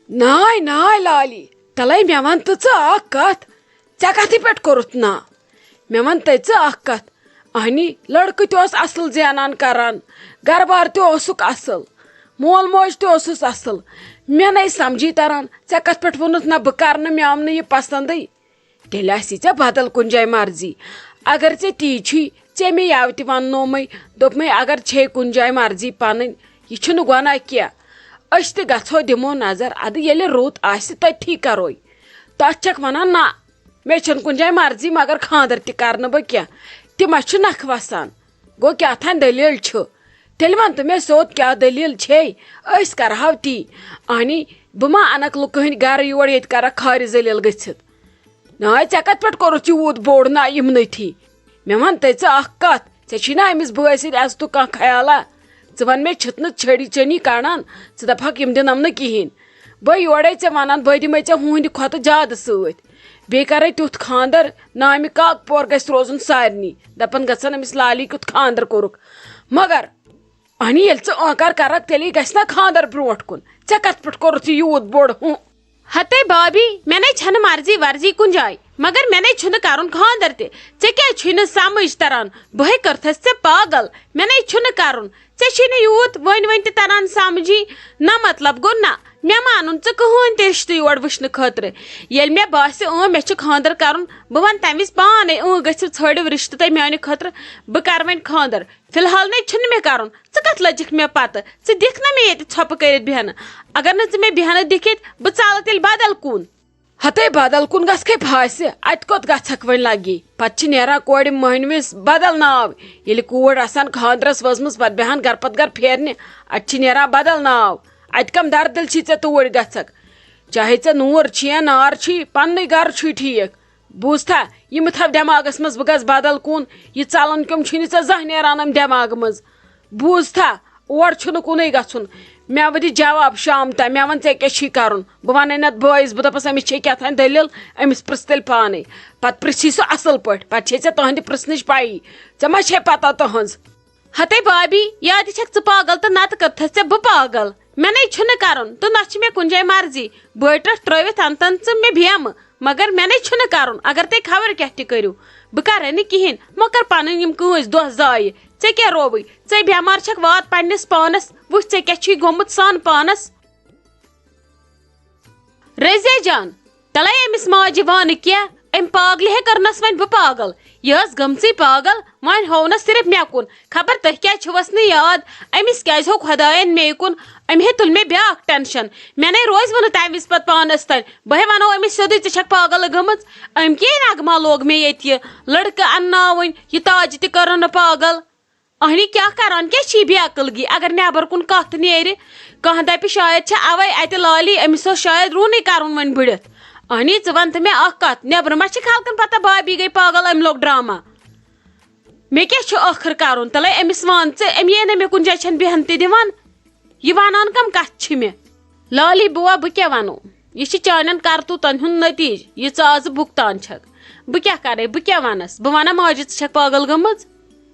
ناے ناے lolly تلے مے one تو ژٕ کت ژے کتھی پٮ۪ٹھ کوٚرُتھ نا مے ون تے ژٕ کت اہنی لڑکہٕ تہِ اوس اصل زینان کران گرٕ بار تہِ اوسُکھ اصل مول موج تہِ اوسُس اصل مے نَے سمجھی تران ژےٚ کتھ پٮ۪ٹھ ووٚنُتھ نہ بہٕ کرٕ نہٕ مےٚ آو نہٕ یہِ پسندٕے تیٚلہِ آسی ژےٚ بدل کُنہِ جایہِ مرضی اگر ژےٚ تی چھُے ژےٚ مےٚ یوٕ تہِ وننومے دوٚپمے اگر چھے کُنہِ جایہِ مرضی پنٕنۍ یہِ چھُنہٕ گۄناہ کینٛہہ أسۍ تہِ گژھو دِمو نظر ادٕ ییٚلہِ رُت آسہِ تٔتھی کروے تتھ چھکھ ونان نہ مےٚ چھنہٕ کُنہِ جایہِ مرضی مگر خاندر تہِ کرٕ نہٕ بہٕ کینٛہہ تہِ ما چھُ نکھٕ وسان گوٚو کیٛاہ تھانۍ دٔلیٖل چھُ تیٚلہِ ون تہٕ مےٚ سیوٚد کیٛاہ دٔلیٖل چھے أسۍ کرہو تی اہنی بہٕ ما انکھ لُکہٕ ہٕنٛدۍ گرٕ یور ییٚتہِ کرکھ خارِ ذٔلیٖل گٔژھِتھ ناے ژےٚ کتھ پٮ۪ٹھ کوٚرُتھ یوٗت بوٚڑ نا یِمنٕتھی مےٚ ون تہٕ ژٕ کتھ ژےٚ چھُے نا أمِس بٲے سۭتۍ عزتُک کانٛہہ خیالا ژٕ ون مےٚ چھِتنہٕ چھٔڑی چٔنی کڑان ژٕ دپکھ یِم دِنم نہٕ کہیٖنۍ بہٕ یورے ژےٚ ونان بہٕ دِمے ژےٚ ہُہٕنٛدِ کھۄتہٕ زیادٕ سۭتۍ بیٚیہِ کرے تیُتھ خاندر نامہِ کاک پور گژھِ روزُن سارنٕے دپان گژھن أمِس لالی کیُتھ خاندر کوٚرُکھ مگر اہنی ییٚلہِ ژٕ آنکار کرکھ تیٚلی گژھِ نا خاندر برونٛٹھ کُن ژےٚ کتھ پٮ۪ٹھ کوٚرُتھ یہِ یوٗت بوٚڑ ہتے بابی مے نے چھنہٕ مرضی ورضی کُنہِ جایہِ مگر مے نے چھُنہٕ کرُن خاندر تہِ ژےٚ کیٛازِ چھُے نہٕ سمجھ تران بہے کٔرتھس ژےٚ پاگل مے نے چھُنہٕ کرُن ژےٚ چھُے نہٕ یوٗت ؤنۍ تہِ تران سمجھی نہ مطلب گوٚو نہ مےٚ مانُن ژٕ کٕہٕنۍ تہِ رشتہٕ یور وٕچھنہٕ خٲطرٕ ییٚلہِ مےٚ باسہِ مےٚ چھُ خاندر کرُن بہٕ ونہٕ تمہِ وِزِ پانے گٔژھِو ژھٲنڈِو رشتہٕ تُہۍ میانہِ خٲطرٕ بہٕ کرٕ وۄنۍ خاندر فی الحال نے چھُنہٕ مےٚ کرُن ژٕ کتھ لٔجِکھ مےٚ پتہٕ ژٕ دِکھ نا مےٚ ییٚتہِ ژھۄپہٕ کٔرِتھ بیہنہٕ اگر نہٕ ژٕ مےٚ بیہنہٕ دِکھِتھ بہٕ ژالہٕ تیٚلہِ بدل کُن ہتے بدل کُن گژھکھے پھاسہِ اتہِ کوٚت گژھکھ وۄنۍ لگی پتہٕ چھِ نیران کورِ مٔہنوِس بدل ناو ییٚلہِ کوٗر آسان خاندرس وٲژمٕژ پتہٕ بیہان گرٕ پتہٕ گرٕ پھیرنہِ اتہِ چھِ نیران بدل ناو اتہِ کم دردل چھی ژےٚ توٗرۍ گژھکھ چاہے ژےٚ نوٗر چھی یا نار چھی پننُے گرٕ چھُے ٹھیٖک بوٗزتھا یِم تھاو دٮ۪ماغس منٛز بہٕ گژھٕ بدل کُن یہِ ژلان کیوٚم چھُے ژےٚ زانٛہہ نیران أمۍ دٮ۪ماغہٕ منٛز بوٗزتھا اور چھُنہٕ کُنُے گژھُن مےٚ دِ جواب شام تام مےٚ ون ژےٚ کیٛاہ چھی کرُن بہٕ ونَے نتہٕ بٲیِس بہٕ دپس أمِس چھے کیٛاہ تھانۍ دٔلیٖل أمِس پرژھ تیٚلہِ پانے پتہٕ پرژھی سُہ اصل پٲٹھۍ پتہٕ چھے ژےٚ تہنٛدِ پرژھنٕچ پیی ژےٚ ما چھے پتہ تہنٛز ہتے بابی یا تہِ چھکھ ژٕ پاگل تہٕ نتہٕ کٔرتھس ژےٚ بہٕ پاگل مے نے چھُنہٕ کرُن تہٕ نہ چھِ مےٚ کُنہِ جایہِ مرضی بٲٹرٹھ ترٲوِتھ انتن ژٕ مےٚ بیمہٕ مگر مے نے چھُنہٕ کرُن اگر تُہۍ خبر کیٛاہ تہِ کٔرِو بہٕ کرے نہٕ کہیٖنۍ مہ کر پنٕنۍ یِم کٲنٛسہِ دۄہ ضایہِ ژےٚ کیٛاہ رووٕے ژےٚ بٮ۪مار چھکھ وات پننِس پانس وٕچھ ژےٚ کیٛاہ چھُے گوٚمُت سان پانس رضیا جان تلے أمِس ماجہِ وانہٕ کینٛہہ أمۍ پاگلہِ ہے کٔرنس وۄنۍ بہٕ پاگل یہِ ٲس گٔمژٕے پاگل وۄنۍ ہوونس صرف مےٚ کُن خبر تُہۍ کیٛازِ چھُوس نہٕ یاد أمِس کیٛازِ ہوٚو خۄداین مے کُن أمۍ ہے تُل مےٚ بیاکھ ٹینشن مےٚ نے روزِ وٕ نہٕ تمہِ وِزِ پتہٕ پانس تانۍ بہٕ ہے ونو أمِس سیوٚدُے ژٕ چھکھ پاگل گٔمٕژ أمۍ کیٛاہ نغمہ لوگ مےٚ ییٚتہِ یہِ لڑکہٕ انناوٕنۍ یہِ تاجہِ تہِ کٔرٕن نہٕ پاگل اہنی کیٛاہ کران کیٛاہ چھی بے عقلگی اگر نٮ۪بر کُن کتھ نیرِ کانٛہہ دپہِ شاید چھِ اوے اتہِ لالی أمِس اوس شاید روٗنٕے کرُن وۄنۍ بٕڑِتھ اہنی ژٕ ون تہٕ مےٚ اکھ کتھ نٮ۪برٕ ما چھِ خلقن پتہ بابی گٔے پاگل أمۍ لوگ ڈراما مےٚ کیٛاہ چھُ ٲخٕر کرُن تلے أمِس ون ژٕ أمۍ یے نہٕ مےٚ کُنہِ جایہِ چھنہٕ بیہن تہِ دِوان یہِ ونان کم کتھ چھِ مےٚ لالی بوبا بہٕ کیٛاہ ونو یہِ چھِ چانٮ۪ن کرتوٗتن ہُنٛد نتیٖجہٕ یہِ ژٕ آزٕ بُگتان چھکھ بہٕ کیٛاہ کرے بہٕ کیٛاہ ونس بہٕ ونہ ماجہِ ژٕ چھکھ پاگل گٔمٕژ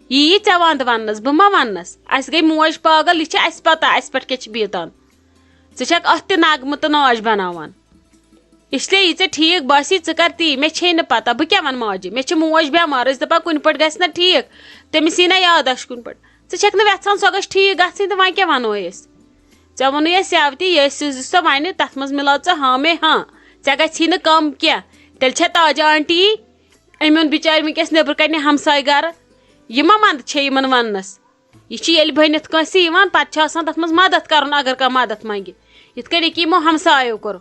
یی ژےٚ ونٛدٕ وننس بہٕ ما وننس اسہِ گٔے موج پاگل یہِ چھِ اسہِ پتہ اسہِ پٮ۪ٹھ کیٛاہ چھِ بیٖتان ژٕ چھکھ اتھ تہِ نغمہٕ تہٕ ناج بناوان اسلیے یہِ ژےٚ ٹھیٖک باسی ژٕ کر تی مےٚ چھے نہٕ پتہ بہٕ کیٛاہ ونہٕ ماجہِ مےٚ چھِ موج بٮ۪مار أسۍ دپان کُنہِ پٲٹھۍ گژھِ نہ ٹھیٖک تٔمِس یی نہ یاداش کُنہِ پٲٹھۍ ژٕ چھکھ نہٕ یژھان سۄ گژھِ ٹھیٖک گژھٕنۍ تہٕ وۄنۍ کیٛاہ ونو أسۍ ژےٚ ووٚنُے اَسہِ یوٕ یہِ ٲسۍ سۄ وَنہِ تتھ منٛز مِلاو ژٕ ہاں میں ہاں ژےٚ گژھی نہٕ کم کینٛہہ تیٚلہِ چھےٚ تاجا آنٹی أمۍ اوٚن بِچارِ وٕنکیٚس نیٚبرٕ کنہِ ہمساے گرٕ یہِ ما منٛدٕ چھے یِمن وننس یہِ چھِ ییٚلہِ بٔنِتھ کٲنٛسہِ یِوان پتہٕ چھُ آسان تتھ منٛز مدد کرُن اگر کانٛہہ مدد منگہِ یِتھ کٔنۍ ییٚکیٛاہ یِمو ہمسایو کوٚر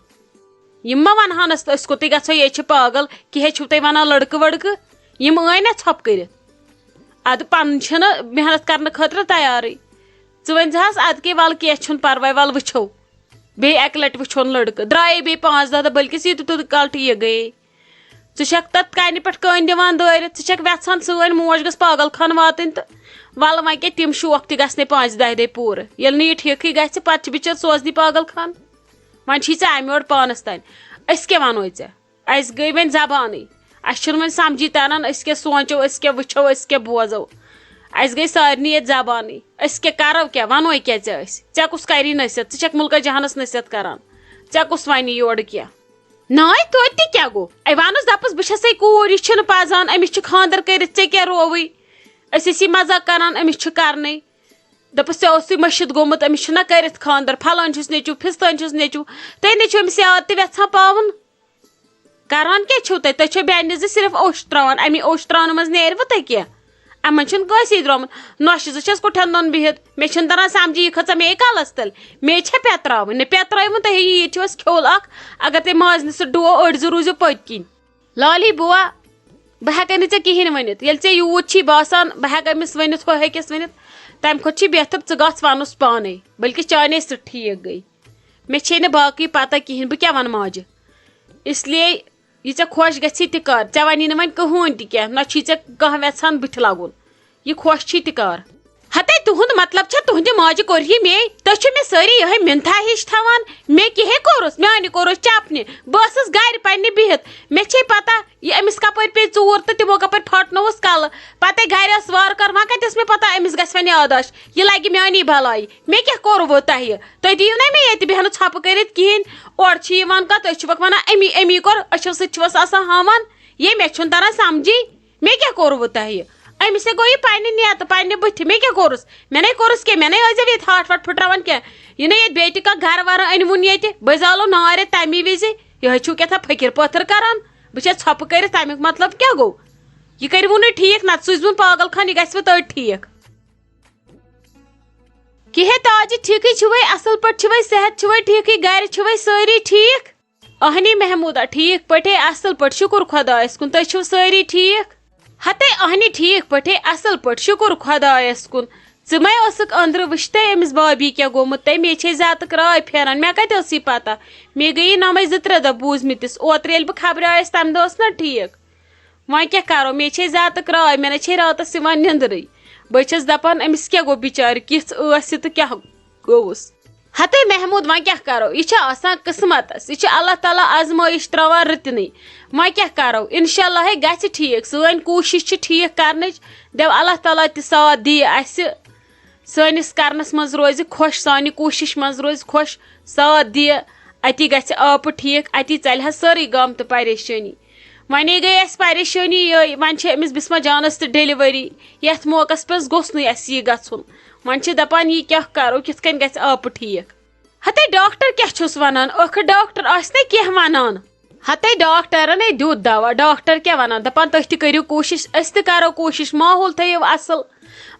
یِم ما ونہانس أسۍ کوٚتٕے گژھو یے چھِ پاگل کِہے چھِو تُہۍ ونان لڑکہٕ وڑکہٕ یِم ٲنۍ نا ژھۄپہٕ کٔرِتھ ادٕ پنُن چھِنہٕ محنت کرنہٕ خٲطرٕ تیارٕے ژٕ ؤنۍ زِہس ادٕ کیٛاہ ول کینٛہہ چھُنہٕ پرواے ول وٕچھو بیٚیہِ اکہِ لٹہِ وٕچھون لڑکہٕ درٛایے بیٚیہِ 5 دۄہ بٔلکِس یہِ تہِ کال ٹھیٖک گٔیے ژٕ چھکھ تتھ کنہِ پٮ۪ٹھ کٔنۍ دِوان دٲرِتھ ژٕ چھکھ ویژھان سٲنۍ موج گٔژھ پاگل خان واتٕنۍ تہٕ ولہٕ وۄنۍ کیٛاہ تِم شوق تہِ گژھنَے 5-10 دۄہہِ پوٗرٕ ییٚلہِ نہٕ یہِ ٹھیٖکھٕے گژھِ پتہٕ چھِ بِچٲر سوزنی پاگل خان وۄنۍ چھی ژےٚ امہِ یورٕ پانس تانۍ أسۍ کیٛاہ ونو ژےٚ اسہِ گٔے وۄنۍ زبانٕے اسہِ چھُنہٕ وۄنۍ سمجھی تران أسۍ کیٛاہ سونٛچو أسۍ کیٛاہ وٕچھو أسۍ کیٛاہ بوزو اسہِ گٔے سارنٕے ییٚتہِ زبانٕے أسۍ کیٛاہ کرو کیٛاہ ونوے کیٛاہ ژےٚ أسۍ ژےٚ کُس کری نصیحت ژٕ چھکھ مُلکہٕ جہانس نصیحت کران ژےٚ کُس وَنہِ یورٕ کینٛہہ ناے توتہِ تہِ کیٛاہ گوٚو اے وَنُس دَپُس بہٕ چھَسے کوٗر یہِ چھُنہٕ پَزان أمِس چھُ خاندَر کٔرِتھ ژےٚ کیٛاہ رووٕے أسۍ ٲسی مزاق کران أمِس چھُ کرنٕے دَپُس ژےٚ اوسُے مٔشِد گوٚمُت أمِس چھُنہ کٔرِتھ خاندَر پھلٲنۍ چھُس نیٚچوٗ فِستٲنۍ چھُس نیٚچوٗ تُہۍ نَے چھُو أمِس یاد تہِ وٮ۪ژھان پاوُن کران کیٛاہ چھُو تُہۍ چھو بیٛانہِ زِ صرف اوٚش ترٛاوان اَمی اوٚش ترٛاونہٕ منٛز نیرِوٕ تۄہہِ کینٛہہ یِمن چھُنہٕ کٲنٛسی درٛامُت نۄشہِ زٕ چھَس کُٹھٮ۪ن دۄن بِہِتھ مےٚ چھُنہٕ تران سَمجھی یہِ کھٔژا مے کَلَس تَل مے چھےٚ پٮ۪تراوٕنۍ نہ پٮ۪ترٲیوُن تۄہہِ ییٖتۍ چھِو اَسہِ کھیوٚل اکھ اگر تُہۍ مازنہِ سُہ ڈوو أڑۍ زٕ روٗزِو پٔتۍ کِنۍ لالی بُوا بہٕ ہٮ۪کَے نہٕ ژےٚ کِہیٖنۍ ؤنِتھ ییٚلہِ ژےٚ یوٗت چھی باسان بہٕ ہٮ۪کہٕ أمِس ؤنِتھ ہُہ ہیٚکٮ۪س ؤنِتھ تَمہِ کھۄتہٕ چھی بہتر ژٕ گژھ وَنُس پانَے بٔلکہِ چانے سۭتۍ ٹھیٖک گٔے مےٚ چھے نہٕ باقٕے پَتہ کِہیٖنۍ بہٕ کیٛاہ وَنہٕ ماجہِ اِسلیے یہِ ژےٚ خۄش گژھی تہِ کر ژےٚ وَنی نہٕ وۄنۍ کٕہۭنۍ تہِ کینٛہہ نہ چھی ژےٚ کانٛہہ وٮ۪ژھان بٕتھِ لَگُن یہِ خۄش چھی تہِ کر ہتے تُہُنٛد مطلب چھا تُہنٛدِ ماجہِ کوٚرہی مے تُہۍ چھِو مےٚ سٲری یِہے مِنتھا ہِش تھاوان مےٚ کِہے کوٚرُس میانہِ کوٚرُس چپنہِ بہٕ ٲسٕس گرِ پننہِ بِہِتھ مےٚ چھے پتہ یہِ أمِس کپٲرۍ پیٚیہِ ژوٗر تہٕ تِمو کپٲرۍ پھٹنووُس کلہٕ پتے گرِ ٲس وارٕ کار وۄنۍ کتہِ ٲس مےٚ پتہ أمِس گژھِ وۄنۍ یاداش یہِ لگہِ میانی بلاے مےٚ کیٛاہ کوٚروٕ تۄہہِ تُہۍ دِیِو نا مےٚ ییٚتہِ بیٚہنہٕ ژھۄپہٕ کٔرِتھ کِہیٖنۍ اورٕ چھِ یِوان کتھ تُہۍ چھِوکھ ونان امی امی کوٚر أچھو سۭتۍ چھِوس آسان ہاوان یے مےٚ چھُنہٕ تران سمجھی مےٚ کیٛاہ کوٚروٕ تۄہہِ أمِس ہے گوٚو یہِ پننہِ نیتہٕ پننہِ بٕتھِ مےٚ کیٛاہ کوٚرُس مےٚ نَے کوٚرُس کینٛہہ مےٚ نَے ٲسۍزیو ییٚتہِ ہاٹھ واٹھ پھٕٹراوان کینٛہہ یہِ نَے ییٚتہِ بیٚیہِ تہِ کانٛہہ گرٕ وَرٕ أنۍوُن ییٚتہِ بہٕ زالو نارِ تَمی وِزِ یِہوٚے چھُو کیٛاہ فٔکِر پٲتھٕر کران بہٕ چھَس ژھۄپہٕ کٔرِتھ تَمیُک مطلب کیٛاہ گوٚو یہِ کٔرِوُن نہٕ ٹھیٖک نَتہٕ سوٗزۍوُن پاگل خان یہِ گژھِوٕ تٔتھۍ ٹھیٖک کِہے تاجہِ ٹھیٖکٕے چھِوَے اَصٕل پٲٹھۍ چھِوَے صحت چھِوَے ٹھیٖکٕے گرِ چھِوَے سٲری ٹھیٖک اہنی محموٗدا ٹھیٖک پٲٹھۍ اَصٕل پٲٹھۍ شُکُر خۄدایَس کُن تُہۍ چھِو سٲری ٹھیٖک ہتے اہنہِ ٹھیٖک پٲٹھۍ اَصٕل پٲٹھۍ شُکُر خۄدایَس کُن ژٕ مَے ٲسٕکھ أنٛدرٕ وٕچھتَے أمِس بابی کیٛاہ گوٚمُت تَے مے چھے زیادٕ راے پھیران مےٚ کَتہِ ٲس یہِ پَتہ مے گٔیی نَمَے 2-3 دۄہ بوٗزمٕتِس اوترٕ ییٚلہِ بہٕ خبرِ آیَس تَمہِ دۄہ ٲس نا ٹھیٖک وۄنۍ کیٛاہ کَرو مے چھے زیادٕ راے مےٚ نَے چھے راتَس یِوان نِندرٕے بہٕ چھَس دَپان أمِس کیٛاہ گوٚو بِچارِ کِژھ ٲس یہِ تہٕ کیٛاہ گوٚوُس ہتے محموٗد وۄنۍ کیٛاہ کَرو یہِ چھِ آسان قٕسمَتَس یہِ چھِ اللہ تعالیٰ آزمٲیِش ترٛاوان رٕتنٕے وۄنۍ کیٛاہ کَرو اِنشاء اللہ ہے گژھِ ٹھیٖک سٲنۍ کوٗشِش چھِ ٹھیٖک کَرنٕچ دَپ اللہ تعالیٰ تہِ ساتھ دِیہِ اَسہِ سٲنِس کَرنَس منٛز روزِ خۄش سانہِ کوٗشِش منٛز روزِ خۄش ساتھ دِیہِ اَتی گژھِ آپہٕ ٹھیٖک اَتی ژَلہِ ہا سٲرٕے گامتہٕ پریشٲنی وۄنۍ گٔے اَسہِ پریشٲنی یِہوٚے وۄنۍ چھِ أمِس بِسما جانَس تہِ ڈیلؤری یَتھ موقعس پٮ۪ٹھ گوٚژھ نہٕ اَسہِ یہِ گژھُن وۄنۍ چھِ دَپان یہِ کیٛاہ کَرو کِتھ کٔنۍ گژھِ آپہٕ ٹھیٖک ہتے ڈاکٹر کیٛاہ چھُس وَنان ٲخٕر ڈاکٹر آسہِ نا کینٛہہ وَنان ہتے ڈاکٹرن ہے دیُت دوا ڈاکٹر کیٛاہ وَنان دَپان تُہۍ تہِ کٔرِو کوٗشِش أسۍ تہِ کَرو کوٗشِش ماحول تھٲیِو اَصٕل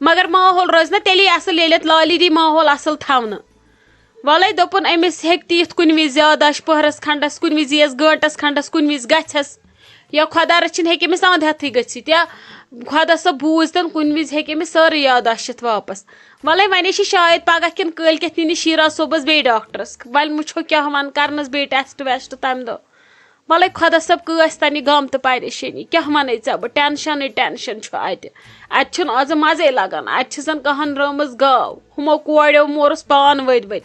مگر ماحول روزِ نا تیٚلی اَصٕل ییٚلہِ اَتھ لالی دی ماحول اَصٕل تھاونہٕ وَلَے دوٚپُن أمِس ہیٚکہِ تہِ یِتھ کُنہِ وِزِ یاداش پٔہرَس کھنٛڈَس کُنہِ وِزِ یِیَس گٲنٛٹَس کھنٛڈَس کُنہِ وِزِ گژھٮ۪س یا خۄدا رٔچھِنۍ ہیٚکہِ أمِس اَنٛد ہٮ۪تھٕے گٔژھِتھ یا خۄدا صٲب بوٗزتَن کُنہِ وِزِ ہیٚکہِ أمِس سٲرٕے یاداش یِتھ واپَس وَلَے وۄنۍ چھِ شاید پگاہ کِنہٕ کٲلۍکٮ۪تھ نِنہِ شیٖراز صٲبَس بیٚیہِ ڈاکٹرَس وۄنۍ وٕچھو کیٛاہ وَنہٕ کَرنَس بیٚیہِ ٹٮ۪سٹ وٮ۪سٹ تَمہِ دۄہ وَلَے خۄدا صٲب کٲنٛسہِ تانۍ یہِ گامتہٕ پریشٲنی کیٛاہ وَنَے ژےٚ بہٕ ٹٮ۪نشَنٕے ٹٮ۪نشَن چھُ اَتہِ چھُنہٕ آزٕ مَزَے لَگان اَتہِ چھِ زَن کَہَن رٲومٕژ گاو ہُمو کوریو مورُس پان ؤدۍ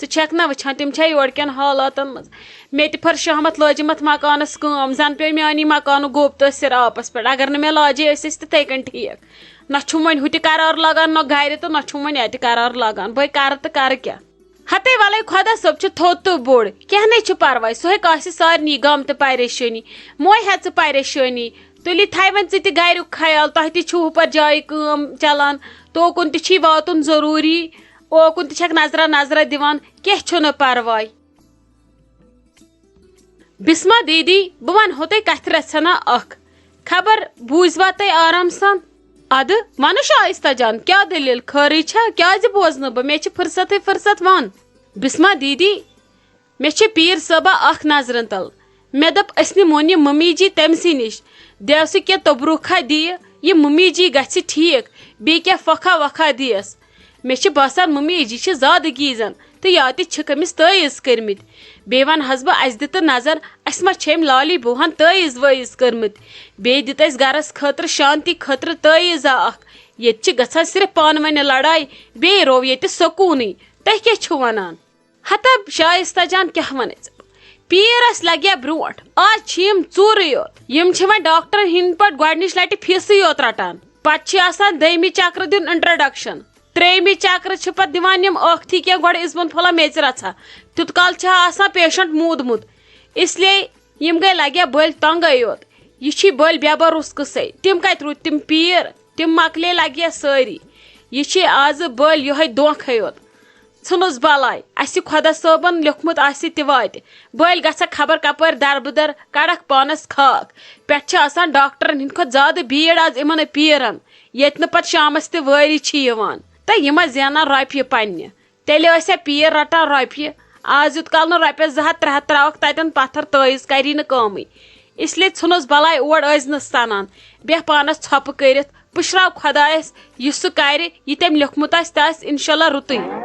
ژٕ چھَکھ نا وٕچھان تِم چھا یورٕ کٮ۪ن حالاتَن منٛز مےٚ تہِ پھٔر شہمَتھ لٲجِم اَتھ مکانَس کٲم زَن پیٚو میٛانی مکانُک گوٚب تٲثِر آپَس پٮ۪ٹھ اگر نہٕ مےٚ لاجے ٲسۍ أسۍ تِتھَے کٔنۍ ٹھیٖک نہ چھُم وۄنۍ ہُہ تہِ قرار لگان نہ گرِ تہٕ نہ چھُم وۄنۍ اَتہِ قرار لگان بٔے کَرٕ تہٕ کَرٕ کیٛاہ ہتے وَلَے خۄدا صٲب چھُ تھوٚد تہٕ بوٚڑ کیٚنٛہہ نَے چھُ پَرواے سُہ ہیٚکہِ آسہِ سارنٕے گامتہٕ پریشٲنی موے ہےٚ ژٕ پریشٲنی تُلہِ تھاے وۄنۍ ژٕ تہِ گریُک خیال تۄہہِ تہِ چھُو ہُپٲرۍ جایہِ کٲم چلان توکُن تہِ چھی واتُن ضروٗری اوکُن تہِ چھَکھ نظرا دِوان کیٚنٛہہ چھُنہٕ پَرواے بِسما دیٖدی بہٕ وَنہو تۄہہِ کَتھِ رَژھنا اکھ خبر بوٗزوا تُہۍ آرام سان اَدٕ وَنہٕ شایستہ جان کیٛاہ دٔلیٖل خٲرٕے چھا کیٛازِ بوزنہٕ بہٕ مےٚ چھِ فٕرسَتٕے فٕرسَت وَن بِسما دیٖدی مےٚ چھِ پیٖر صٲبا اکھ نظرَن تل مےٚ دوٚپ أسۍ نِمون یہِ مٔمی جی تٔمسٕے نِش دیوسہٕ کینٛہہ توبروٗکھا دِیہِ یہِ مٔمی جی گژھِ ٹھیٖک بیٚیہِ کینٛہہ پھۄکھا وۄکھا دِیَس مےٚ چھِ باسان مٔمی جی چھِ زادٕگی زَن تہٕ یا تہِ چھِکھ أمِس تٲیٖز کٔرمٕتۍ بیٚیہِ وَنہٕ حظ بہٕ اَسہِ دِ تہٕ نظر اَسہِ ما چھِ أمۍ لالی بوٗہَن تٲیٖز وٲیٖز کٔرمٕتۍ بیٚیہِ دِتۍ اَسہِ گَرَس خٲطرٕ شانتی خٲطرٕ تٲیٖزا اکھ ییٚتہِ چھِ گژھان صرف پانہٕ ؤنۍ لڑاے بیٚیہِ روو ییٚتہِ سکوٗنٕے تُہۍ کیٛاہ چھِو وَنان ہتا شایستہ جان کیٛاہ وَنَے ژٕ پیٖرَس لَگہِ برونٛٹھ آز چھِ یِم ژوٗرٕے یوت یِم چھِ وۄنۍ ڈاکٹر ہِنٛدۍ پٲٹھۍ گۄڈنِچ لَٹہِ فیٖسٕے یوت رَٹان پَتہٕ چھِ آسان دٔیمہِ چکرٕ دیُن اِنٹرٛڈَکشَن ترٛیٚیمہِ چکرٕ چھِ پتہٕ دِوان یِم ٲکھتھٕے کینٛہہ گۄڈٕ اِزبن پھولا میژِ رژھا تیُت کال چھِ آسان پیشنٹ موٗدمُت اسلیے یِم گٔے لگیا بٔلۍ تنگے یوت یہ چھی بٔلۍ بے بروس قصے تِم کتہِ روٗدۍ تِم پیٖر تِم مکلے لگیا سٲری یہ چھی آز بٔلۍ یِہوے دھونکھے یوت ژھٕنُس بلاے اسہِ خۄدا صٲبن لیوکھمُت آسہِ تہِ واتہِ بٔلۍ گژھکھ خبر کپٲرۍ دربٕدر کڑکھ پانس خاک پٮ۪ٹھ چھِ آسان ڈاکٹرن ہٕنٛدِ کھۄتہٕ زیادٕ بھیڑ آز یِمن پیٖرن ییٚتہِ نہٕ پتہٕ شامس تہِ وٲری چھِ یِوان تہٕ یِم ٲسۍ زینان رۄپیہِ پننہِ تیٚلہِ ٲسیا پیٖر رٹان رۄپیہِ آز یُت کال نہٕ رۄپیس 200-300 تراوکھ تتٮ۪ن پتھر تٲیٖز کری نہٕ کٲمٕے اسلیے ژھٕنُس بلاے اور ٲسۍ نہٕ سنان بیٚہہ پانس ژھۄپہٕ کٔرِتھ پُشراو خۄدایس یہِ سُہ کرِ یہِ تٔمۍ لیوکھمُت آسہِ تہِ آسہِ انشاء اللہ رُتٕے